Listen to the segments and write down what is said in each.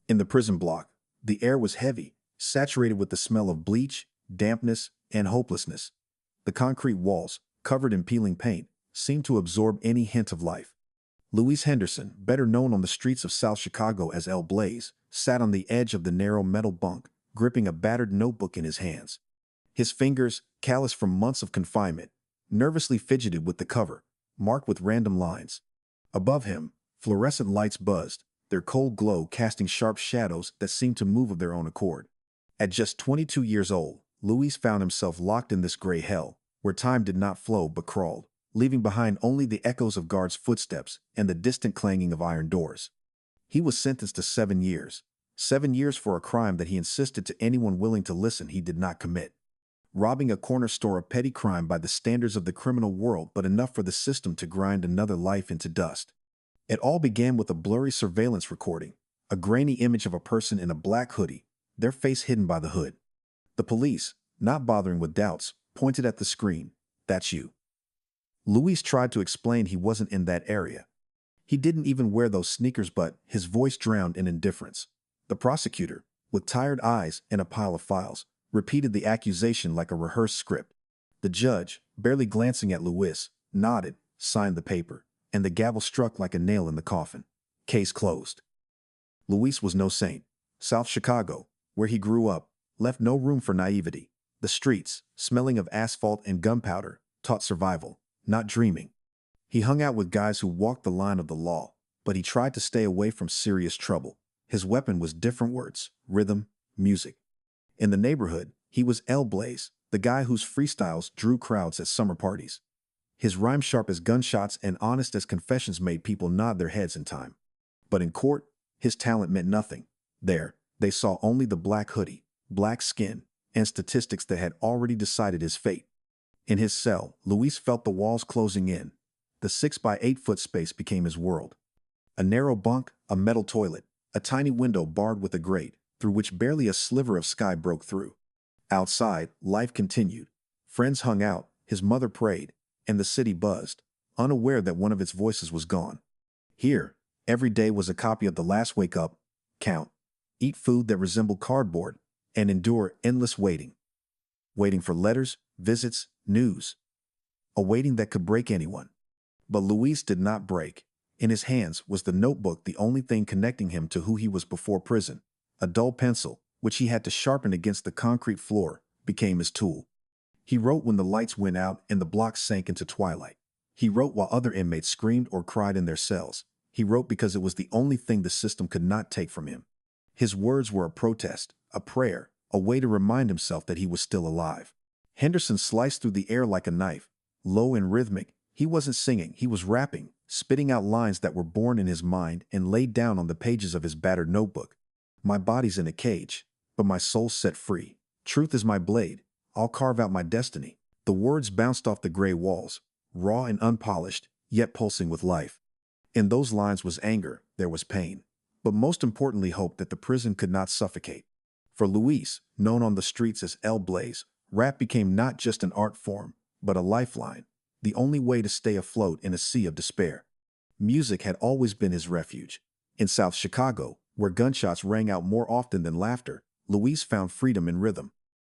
In the prison block, the air was heavy, saturated with the smell of bleach, dampness, and hopelessness. The concrete walls, covered in peeling paint, seemed to absorb any hint of life. Louis Henderson, better known on the streets of South Chicago as El Blaze, sat on the edge of the narrow metal bunk, gripping a battered notebook in his hands. His fingers, calloused from months of confinement, nervously fidgeted with the cover, marked with random lines. Above him, fluorescent lights buzzed, their cold glow casting sharp shadows that seemed to move of their own accord. At just 22 years old, Louis found himself locked in this gray hell, where time did not flow but crawled, leaving behind only the echoes of guards' footsteps and the distant clanging of iron doors. He was sentenced to 7 years. 7 years for a crime that he insisted to anyone willing to listen he did not commit. Robbing a corner store, a petty crime by the standards of the criminal world, but enough for the system to grind another life into dust. It all began with a blurry surveillance recording, a grainy image of a person in a black hoodie, their face hidden by the hood. The police, not bothering with doubts, pointed at the screen. "That's you." Louis tried to explain he wasn't in that area. He didn't even wear those sneakers, but his voice drowned in indifference. The prosecutor, with tired eyes and a pile of files, repeated the accusation like a rehearsed script. The judge, barely glancing at Louis, nodded, signed the paper, and the gavel struck like a nail in the coffin. Case closed. Louis was no saint. South Chicago, where he grew up, left no room for naivety. The streets, smelling of asphalt and gunpowder, taught survival, not dreaming. He hung out with guys who walked the line of the law, but he tried to stay away from serious trouble. His weapon was different words, rhythm, music. In the neighborhood, he was El Blaze, the guy whose freestyles drew crowds at summer parties. His rhyme, sharp as gunshots and honest as confessions, made people nod their heads in time. But in court, his talent meant nothing. There, they saw only the black hoodie, black skin, and statistics that had already decided his fate. In his cell, Louis felt the walls closing in. The 6 by 8 foot space became his world. A narrow bunk, a metal toilet, a tiny window barred with a grate, through which barely a sliver of sky broke through. Outside, life continued. Friends hung out, his mother prayed, and the city buzzed, unaware that one of its voices was gone. Here, every day was a copy of the last wake up, count, eat food that resembled cardboard, and endure endless waiting. Waiting for letters, visits, news. A waiting that could break anyone. But Louis did not break. In his hands was the notebook, the only thing connecting him to who he was before prison. A dull pencil, which he had to sharpen against the concrete floor, became his tool. He wrote when the lights went out and the block sank into twilight. He wrote while other inmates screamed or cried in their cells. He wrote because it was the only thing the system could not take from him. His words were a protest, a prayer, a way to remind himself that he was still alive. Henderson sliced through the air like a knife, low and rhythmic. He wasn't singing, he was rapping, spitting out lines that were born in his mind and laid down on the pages of his battered notebook. "My body's in a cage, but my soul's set free. Truth is my blade. I'll carve out my destiny." The words bounced off the gray walls, raw and unpolished, yet pulsing with life. In those lines was anger, there was pain, but most importantly hope that the prison could not suffocate. For Louis, known on the streets as El Blaze, rap became not just an art form, but a lifeline, the only way to stay afloat in a sea of despair. Music had always been his refuge. In South Chicago, where gunshots rang out more often than laughter, Louis found freedom in rhythm.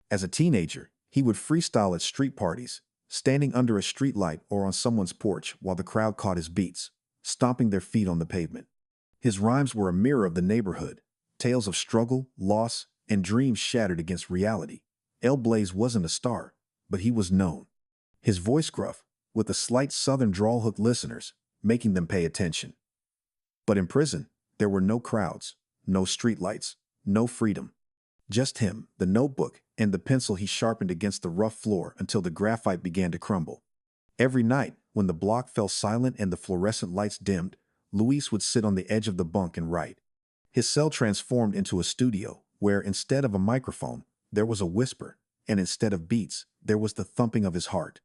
As a teenager, he would freestyle at street parties, standing under a streetlight or on someone's porch while the crowd caught his beats, stomping their feet on the pavement. His rhymes were a mirror of the neighborhood, tales of struggle, loss, and dreams shattered against reality. El Blaze wasn't a star, but he was known. His voice gruff, with a slight southern drawl, hooked listeners, making them pay attention. But in prison, there were no crowds, no streetlights, no freedom. Just him, the notebook, and the pencil he sharpened against the rough floor until the graphite began to crumble. Every night, when the block fell silent and the fluorescent lights dimmed, Louis would sit on the edge of the bunk and write. His cell transformed into a studio, where instead of a microphone, there was a whisper, and instead of beats, there was the thumping of his heart.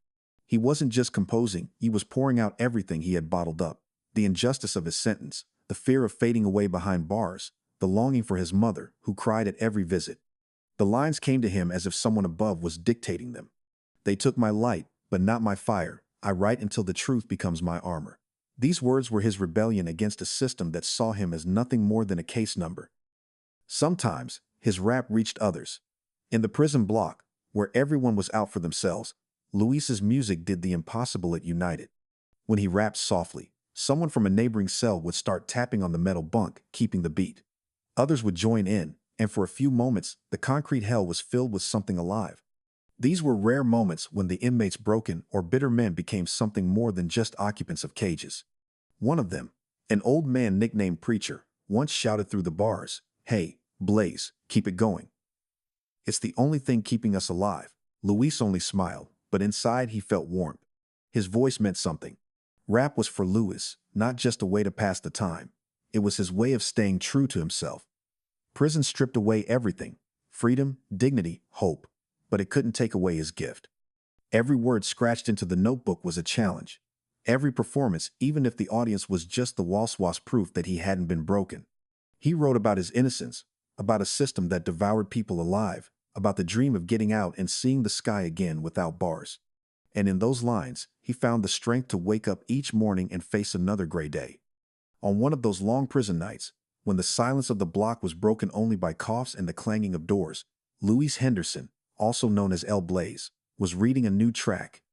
He wasn't just composing, he was pouring out everything he had bottled up. The injustice of his sentence, the fear of fading away behind bars, the longing for his mother, who cried at every visit. The lines came to him as if someone above was dictating them. "They took my light, but not my fire. I write until the truth becomes my armor." These words were his rebellion against a system that saw him as nothing more than a case number. Sometimes, his rap reached others. In the prison block, where everyone was out for themselves, Luis's music did the impossible. It united. When he rapped softly, someone from a neighboring cell would start tapping on the metal bunk, keeping the beat. Others would join in, and for a few moments, the concrete hell was filled with something alive. These were rare moments when the inmates broken or bitter men became something more than just occupants of cages. One of them, an old man nicknamed Preacher, once shouted through the bars, "Hey, Blaze, keep it going. It's the only thing keeping us alive." Luis only smiled, but inside he felt warmth. His voice meant something. Rap was for Luis, not just a way to pass the time. It was his way of staying true to himself. Prison stripped away everything: freedom, dignity, hope. But it couldn't take away his gift. Every word scratched into the notebook was a challenge. Every performance, even if the audience was just the waswas proof that he hadn't been broken. He wrote about his innocence, about a system that devoured people alive, about the dream of getting out and seeing the sky again without bars. And in those lines, he found the strength to wake up each morning and face another gray day. On one of those long prison nights, when the silence of the block was broken only by coughs and the clanging of doors, Louis Henderson, also known as El Blaze, was reading a new track.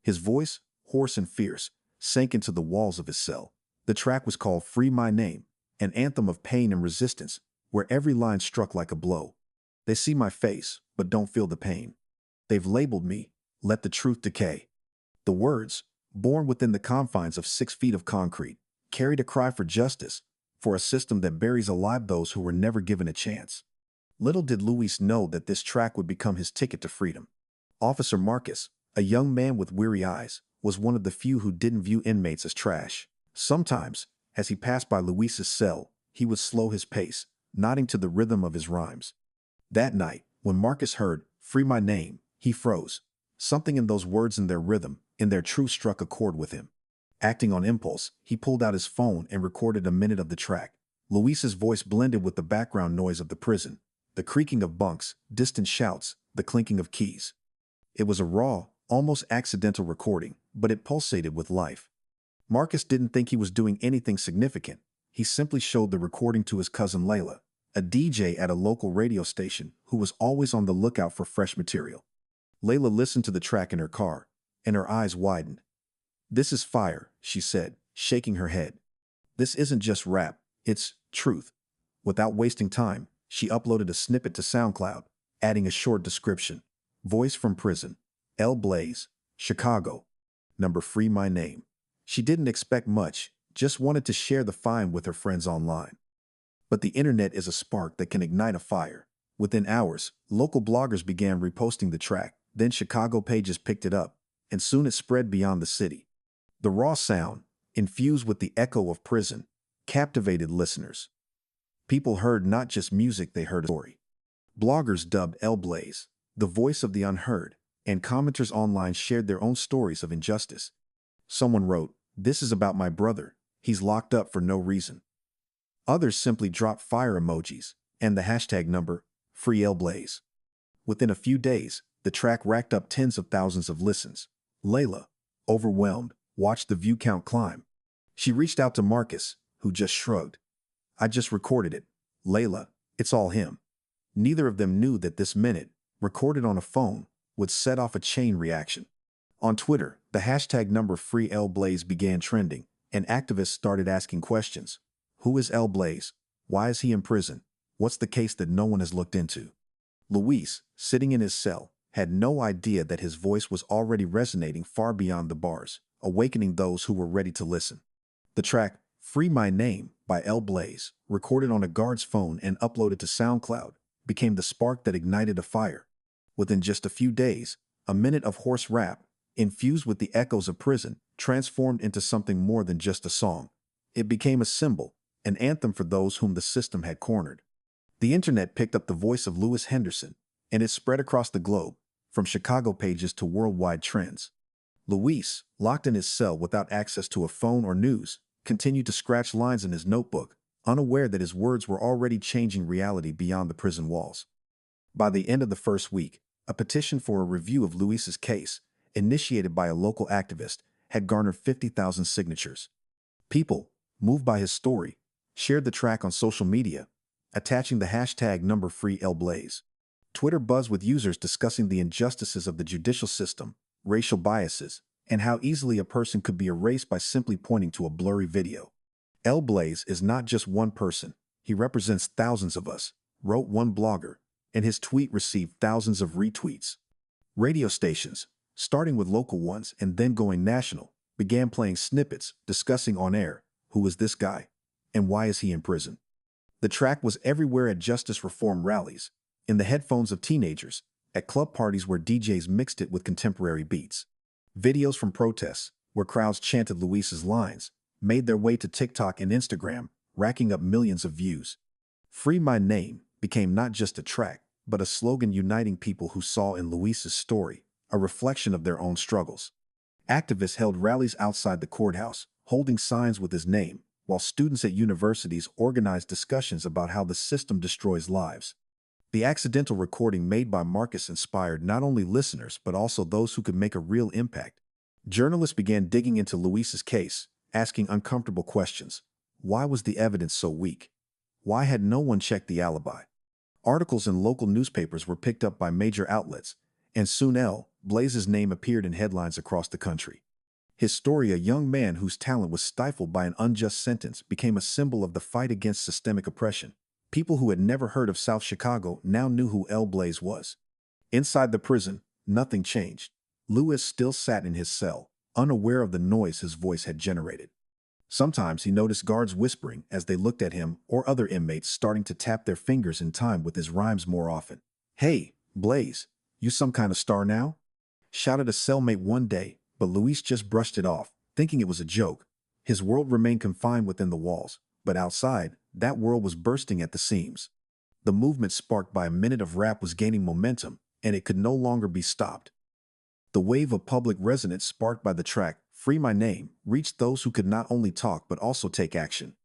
His voice, hoarse and fierce, sank into the walls of his cell. The track was called "Free My Name," an anthem of pain and resistance, where every line struck like a blow. They see my face, but don't feel the pain. They've labeled me, let the truth decay. The words, born within the confines of 6 feet of concrete, carried a cry for justice, for a system that buries alive those who were never given a chance. Little did Luis know that this track would become his ticket to freedom. Officer Marcus, a young man with weary eyes, was one of the few who didn't view inmates as trash. Sometimes, as he passed by Luis's cell, he would slow his pace, nodding to the rhythm of his rhymes. That night, when Marcus heard "Free My Name," he froze. Something in those words and their rhythm, in their truth, struck a chord with him. Acting on impulse, he pulled out his phone and recorded a minute of the track. Luis's voice blended with the background noise of the prison. The creaking of bunks, distant shouts, the clinking of keys. It was a raw, almost accidental recording, but it pulsated with life. Marcus didn't think he was doing anything significant. He simply showed the recording to his cousin Layla, a DJ at a local radio station who was always on the lookout for fresh material. Layla listened to the track in her car, and her eyes widened. "This is fire," she said, shaking her head. "This isn't just rap, it's truth." Without wasting time, she uploaded a snippet to SoundCloud, adding a short description. "Voice from prison. El Blaze, Chicago. Number Free My Name." She didn't expect much, just wanted to share the find with her friends online. But the internet is a spark that can ignite a fire. Within hours, local bloggers began reposting the track, then Chicago pages picked it up, and soon it spread beyond the city. The raw sound, infused with the echo of prison, captivated listeners. People heard not just music, they heard a story. Bloggers dubbed El Blaze the voice of the unheard, and commenters online shared their own stories of injustice. Someone wrote, "This is about my brother. He's locked up for no reason." Others simply dropped fire emojis and the hashtag number, Free El Blaze. Within a few days, the track racked up tens of thousands of listens. Layla, overwhelmed, watched the view count climb. She reached out to Marcus, who just shrugged. "I just recorded it. Layla, it's all him." Neither of them knew that this minute, recorded on a phone, would set off a chain reaction. On Twitter, the hashtag number Free El Blaze began trending, and activists started asking questions. Who is El Blaze? Why is he in prison? What's the case that no one has looked into? Luis, sitting in his cell, had no idea that his voice was already resonating far beyond the bars, awakening those who were ready to listen. The track, Free My Name, by El Blaze, recorded on a guard's phone and uploaded to SoundCloud, became the spark that ignited a fire. Within just a few days, a minute of hoarse rap, infused with the echoes of prison, transformed into something more than just a song. It became a symbol, an anthem for those whom the system had cornered. The internet picked up the voice of Louis Henderson, and it spread across the globe, from Chicago pages to worldwide trends. Luis, locked in his cell without access to a phone or news, continued to scratch lines in his notebook, unaware that his words were already changing reality beyond the prison walls. By the end of the first week, a petition for a review of Luis's case, initiated by a local activist, had garnered 50,000 signatures. People, moved by his story, shared the track on social media, attaching the hashtag #FreeLBlaze. Twitter buzzed with users discussing the injustices of the judicial system, racial biases, and how easily a person could be erased by simply pointing to a blurry video. LBlaze is not just one person, he represents thousands of us, wrote one blogger, and his tweet received thousands of retweets. Radio stations, starting with local ones and then going national, began playing snippets discussing on air, who is this guy? And why is he in prison? The track was everywhere at justice reform rallies, in the headphones of teenagers, at club parties where DJs mixed it with contemporary beats. Videos from protests, where crowds chanted Luis's lines, made their way to TikTok and Instagram, racking up millions of views. Free My Name became not just a track, but a slogan uniting people who saw in Luis's story a reflection of their own struggles. Activists held rallies outside the courthouse, holding signs with his name, while students at universities organized discussions about how the system destroys lives. The accidental recording made by Marcus inspired not only listeners but also those who could make a real impact. Journalists began digging into Luis's case, asking uncomfortable questions. Why was the evidence so weak? Why had no one checked the alibi? Articles in local newspapers were picked up by major outlets, and soon Blaze's name appeared in headlines across the country. His story, a young man whose talent was stifled by an unjust sentence, became a symbol of the fight against systemic oppression. People who had never heard of South Chicago now knew who Blaze was. Inside the prison, nothing changed. Louis still sat in his cell, unaware of the noise his voice had generated. Sometimes he noticed guards whispering as they looked at him, or other inmates starting to tap their fingers in time with his rhymes more often. "Hey, Blaze, you some kind of star now?" shouted a cellmate one day, but Luis just brushed it off, thinking it was a joke. His world remained confined within the walls, but outside, that world was bursting at the seams. The movement sparked by a minute of rap was gaining momentum, and it could no longer be stopped. The wave of public resonance sparked by the track, Free My Name, reached those who could not only talk but also take action.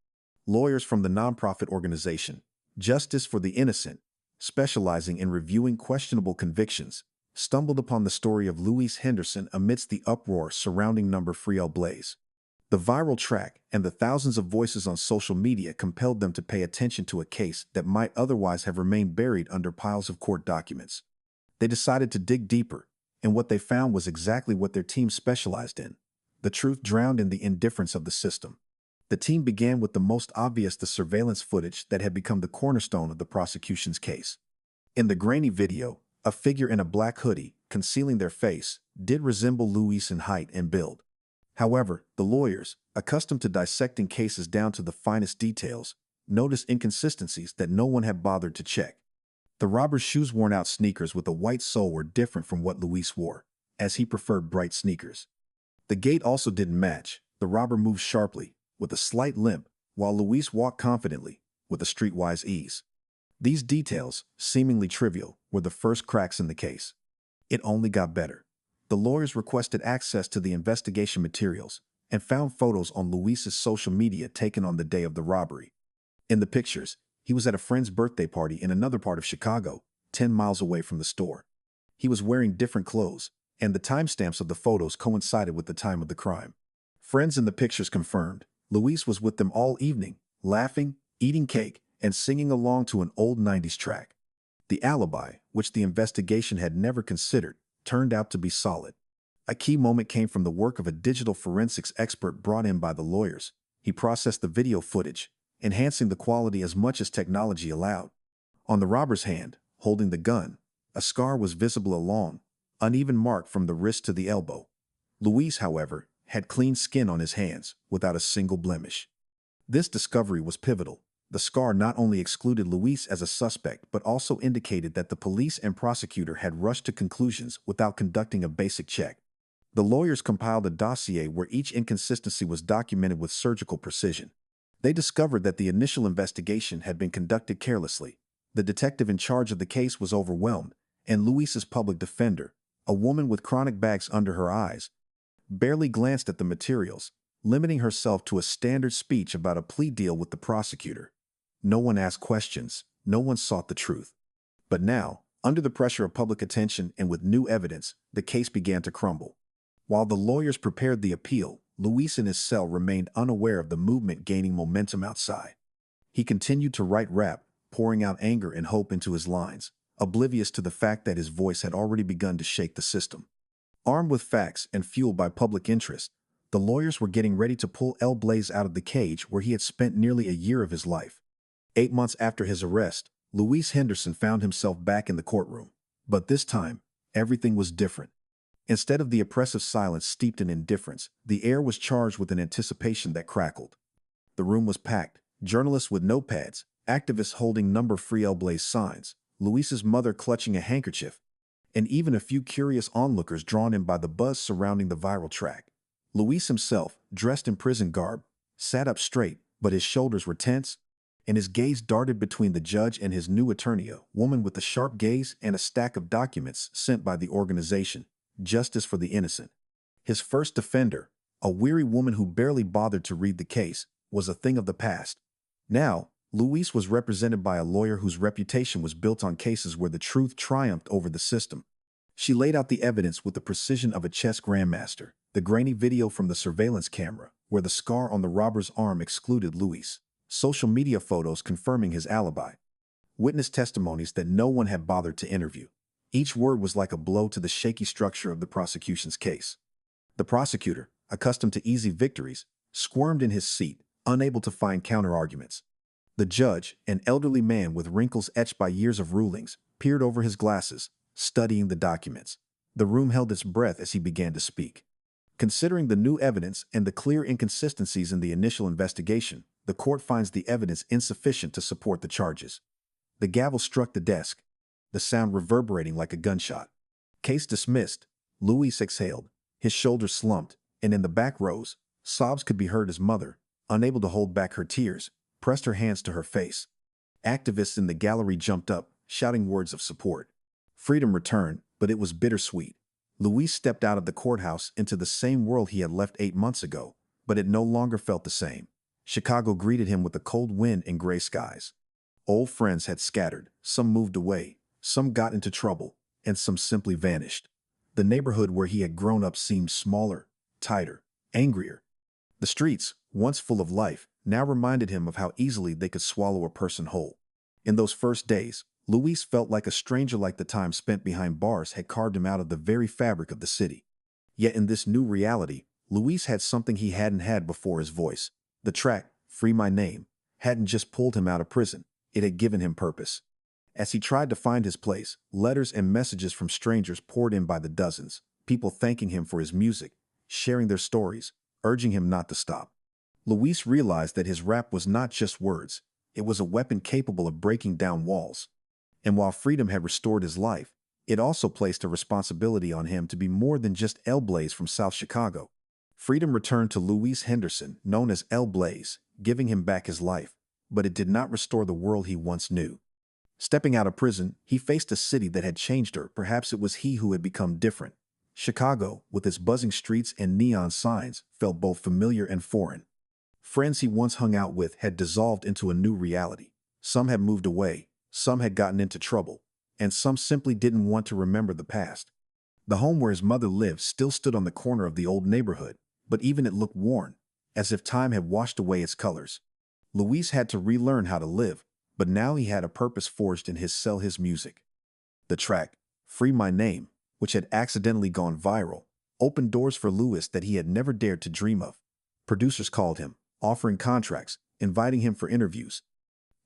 Lawyers from the nonprofit organization, Justice for the Innocent, specializing in reviewing questionable convictions, stumbled upon the story of Louis Henderson amidst the uproar surrounding #FreeLBlaze. The viral track and the thousands of voices on social media compelled them to pay attention to a case that might otherwise have remained buried under piles of court documents. They decided to dig deeper, and what they found was exactly what their team specialized in: the truth drowned in the indifference of the system. The team began with the most obvious: the surveillance footage that had become the cornerstone of the prosecution's case. In the grainy video, a figure in a black hoodie, concealing their face, did resemble Louis in height and build. However, the lawyers, accustomed to dissecting cases down to the finest details, noticed inconsistencies that no one had bothered to check. The robber's shoes, worn-out sneakers with a white sole, were different from what Louis wore, as he preferred bright sneakers. The gait also didn't match. The robber moved sharply, with a slight limp, while Louis walked confidently, with a streetwise ease. These details, seemingly trivial, were the first cracks in the case. It only got better. The lawyers requested access to the investigation materials and found photos on Luis's social media taken on the day of the robbery. In the pictures, he was at a friend's birthday party in another part of Chicago, 10 miles away from the store. He was wearing different clothes, and the timestamps of the photos coincided with the time of the crime. Friends in the pictures confirmed Louis was with them all evening, laughing, eating cake, and singing along to an old 90s track. The alibi, which the investigation had never considered, turned out to be solid. A key moment came from the work of a digital forensics expert brought in by the lawyers. He processed the video footage, enhancing the quality as much as technology allowed. On the robber's hand, holding the gun, a scar was visible, a long, uneven mark from the wrist to the elbow. Louis, however, had clean skin on his hands, without a single blemish. This discovery was pivotal. The scar not only excluded Louis as a suspect but also indicated that the police and prosecutor had rushed to conclusions without conducting a basic check. The lawyers compiled a dossier where each inconsistency was documented with surgical precision. They discovered that the initial investigation had been conducted carelessly. The detective in charge of the case was overwhelmed, and Louis's public defender, a woman with chronic bags under her eyes, barely glanced at the materials, limiting herself to a standard speech about a plea deal with the prosecutor. No one asked questions, no one sought the truth. But now, under the pressure of public attention and with new evidence, the case began to crumble. While the lawyers prepared the appeal, Louis in his cell remained unaware of the movement gaining momentum outside. He continued to write rap, pouring out anger and hope into his lines, oblivious to the fact that his voice had already begun to shake the system. Armed with facts and fueled by public interest, the lawyers were getting ready to pull L. Blaze out of the cage where he had spent nearly a year of his life. 8 months after his arrest, Louis Henderson found himself back in the courtroom. But this time, everything was different. Instead of the oppressive silence steeped in indifference, the air was charged with an anticipation that crackled. The room was packed, journalists with notepads, activists holding number-free L. Blaze signs, Louis's mother clutching a handkerchief, and even a few curious onlookers drawn in by the buzz surrounding the viral track. Louis himself, dressed in prison garb, sat up straight, but his shoulders were tense, and his gaze darted between the judge and his new attorney, a woman with a sharp gaze and a stack of documents sent by the organization, Justice for the Innocent. His first defender, a weary woman who barely bothered to read the case, was a thing of the past. Now, Louis was represented by a lawyer whose reputation was built on cases where the truth triumphed over the system. She laid out the evidence with the precision of a chess grandmaster, the grainy video from the surveillance camera, where the scar on the robber's arm excluded Louis, social media photos confirming his alibi, witness testimonies that no one had bothered to interview. Each word was like a blow to the shaky structure of the prosecution's case. The prosecutor, accustomed to easy victories, squirmed in his seat, unable to find counter-arguments. The judge, an elderly man with wrinkles etched by years of rulings, peered over his glasses, studying the documents. The room held its breath as he began to speak. Considering the new evidence and the clear inconsistencies in the initial investigation, the court finds the evidence insufficient to support the charges. The gavel struck the desk, the sound reverberating like a gunshot. Case dismissed. Louis exhaled, his shoulders slumped, and in the back rows, sobs could be heard as mother, unable to hold back her tears, pressed her hands to her face. Activists in the gallery jumped up, shouting words of support. Freedom returned, but it was bittersweet. Louis stepped out of the courthouse into the same world he had left 8 months ago, but it no longer felt the same. Chicago greeted him with a cold wind and gray skies. Old friends had scattered, some moved away, some got into trouble, and some simply vanished. The neighborhood where he had grown up seemed smaller, tighter, angrier. The streets, once full of life, now reminded him of how easily they could swallow a person whole. In those first days, Louis felt like a stranger, like the time spent behind bars had carved him out of the very fabric of the city. Yet in this new reality, Louis had something he hadn't had before: his voice. The track, Free My Name, hadn't just pulled him out of prison, it had given him purpose. As he tried to find his place, letters and messages from strangers poured in by the dozens, people thanking him for his music, sharing their stories, urging him not to stop. Louis realized that his rap was not just words, it was a weapon capable of breaking down walls. And while freedom had restored his life, it also placed a responsibility on him to be more than just L. Blaze from South Chicago. Freedom returned to Louis Henderson, known as L. Blaze, giving him back his life, but it did not restore the world he once knew. Stepping out of prison, he faced a city that had changed her. Perhaps it was he who had become different. Chicago, with its buzzing streets and neon signs, felt both familiar and foreign. Friends he once hung out with had dissolved into a new reality. Some had moved away, some had gotten into trouble, and some simply didn't want to remember the past. The home where his mother lived still stood on the corner of the old neighborhood, but even it looked worn, as if time had washed away its colors. Louis had to relearn how to live, but now he had a purpose forged in his cell: his music. The track, Free My Name, which had accidentally gone viral, opened doors for Louis that he had never dared to dream of. Producers called him, offering contracts, inviting him for interviews.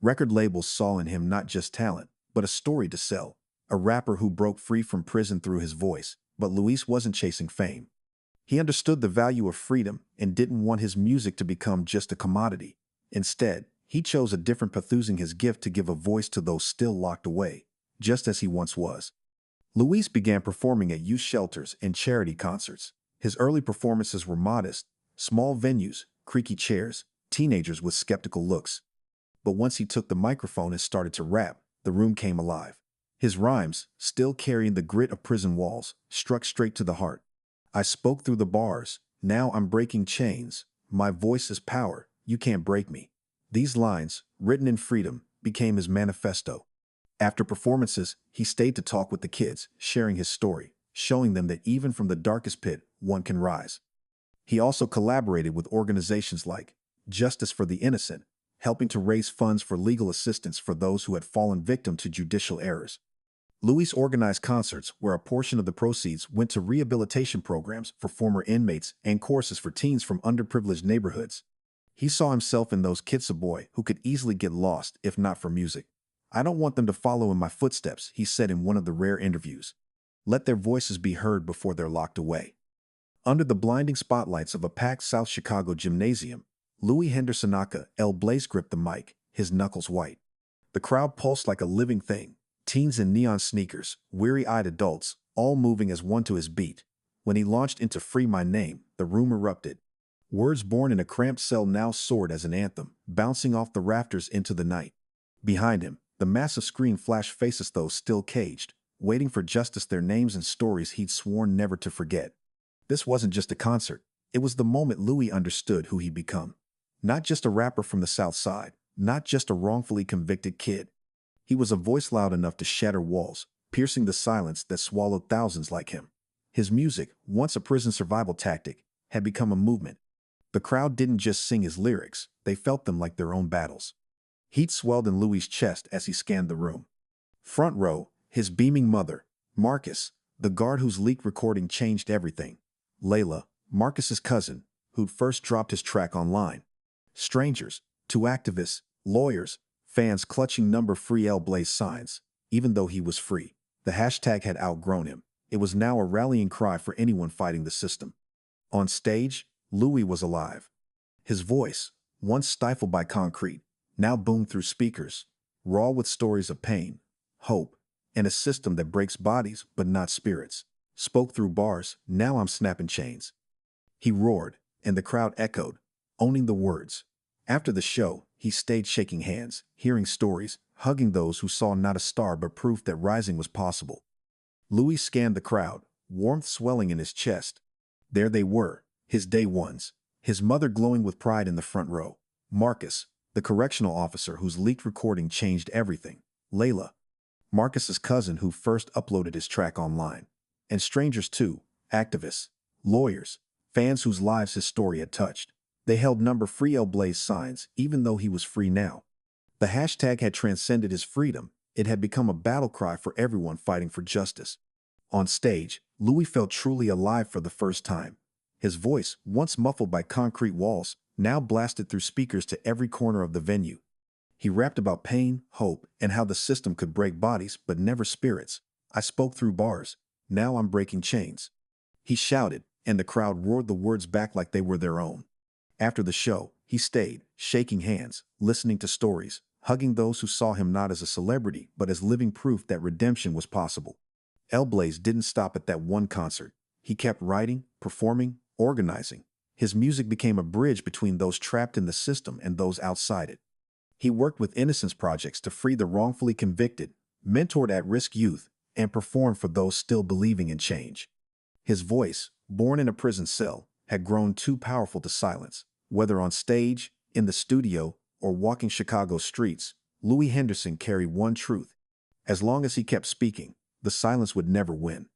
Record labels saw in him not just talent, but a story to sell, a rapper who broke free from prison through his voice. But Louis wasn't chasing fame. He understood the value of freedom and didn't want his music to become just a commodity. Instead, he chose a different path, using his gift to give a voice to those still locked away, just as he once was. Louis began performing at youth shelters and charity concerts. His early performances were modest, small venues, creaky chairs, teenagers with skeptical looks. But once he took the microphone and started to rap, the room came alive. His rhymes, still carrying the grit of prison walls, struck straight to the heart. I spoke through the bars, now I'm breaking chains. My voice is power, you can't break me. These lines, written in freedom, became his manifesto. After performances, he stayed to talk with the kids, sharing his story, showing them that even from the darkest pit, one can rise. He also collaborated with organizations like Justice for the Innocent, helping to raise funds for legal assistance for those who had fallen victim to judicial errors. Louis organized concerts where a portion of the proceeds went to rehabilitation programs for former inmates and courses for teens from underprivileged neighborhoods. He saw himself in those kids, a boy who could easily get lost if not for music. "I don't want them to follow in my footsteps," he said in one of the rare interviews. "Let their voices be heard before they're locked away." Under the blinding spotlights of a packed South Chicago gymnasium, Louis Henderson aka El Blaze gripped the mic, his knuckles white. The crowd pulsed like a living thing, teens in neon sneakers, weary-eyed adults, all moving as one to his beat. When he launched into "Free My Name," the room erupted. Words born in a cramped cell now soared as an anthem, bouncing off the rafters into the night. Behind him, the massive screen flashed faces, those still caged, waiting for justice, their names and stories he'd sworn never to forget. This wasn't just a concert. It was the moment Louis understood who he'd become. Not just a rapper from the South Side, not just a wrongfully convicted kid. He was a voice loud enough to shatter walls, piercing the silence that swallowed thousands like him. His music, once a prison survival tactic, had become a movement. The crowd didn't just sing his lyrics, they felt them like their own battles. Heat swelled in Louis' chest as he scanned the room. Front row, his beaming mother, Marcus, the guard whose leaked recording changed everything. Layla, Marcus's cousin, who'd first dropped his track online. Strangers, two activists, lawyers, fans clutching number free El Blaze signs. Even though he was free, the hashtag had outgrown him. It was now a rallying cry for anyone fighting the system. On stage, Louis was alive. His voice, once stifled by concrete, now boomed through speakers, raw with stories of pain, hope, and a system that breaks bodies but not spirits. Spoke through bars, "Now I'm snapping chains." He roared, and the crowd echoed, owning the words. After the show, he stayed shaking hands, hearing stories, hugging those who saw not a star but proof that rising was possible. Louis scanned the crowd, warmth swelling in his chest. There they were, his day ones, his mother glowing with pride in the front row. Marcus, the correctional officer whose leaked recording changed everything. Layla, Marcus's cousin who first uploaded his track online. And strangers too, activists, lawyers, fans whose lives his story had touched. They held number free El Blaze signs, even though he was free now. The hashtag had transcended his freedom. It had become a battle cry for everyone fighting for justice. On stage, Louis felt truly alive for the first time. His voice, once muffled by concrete walls, now blasted through speakers to every corner of the venue. He rapped about pain, hope, and how the system could break bodies but never spirits. "I spoke through bars. Now I'm breaking chains." He shouted, and the crowd roared the words back like they were their own. After the show, he stayed, shaking hands, listening to stories, hugging those who saw him not as a celebrity but as living proof that redemption was possible. El Blaze didn't stop at that one concert. He kept writing, performing, organizing. His music became a bridge between those trapped in the system and those outside it. He worked with innocence projects to free the wrongfully convicted, mentored at-risk youth, and performed for those still believing in change. His voice, born in a prison cell, had grown too powerful to silence. Whether on stage, in the studio, or walking Chicago's streets, Louis Henderson carried one truth. As long as he kept speaking, the silence would never win.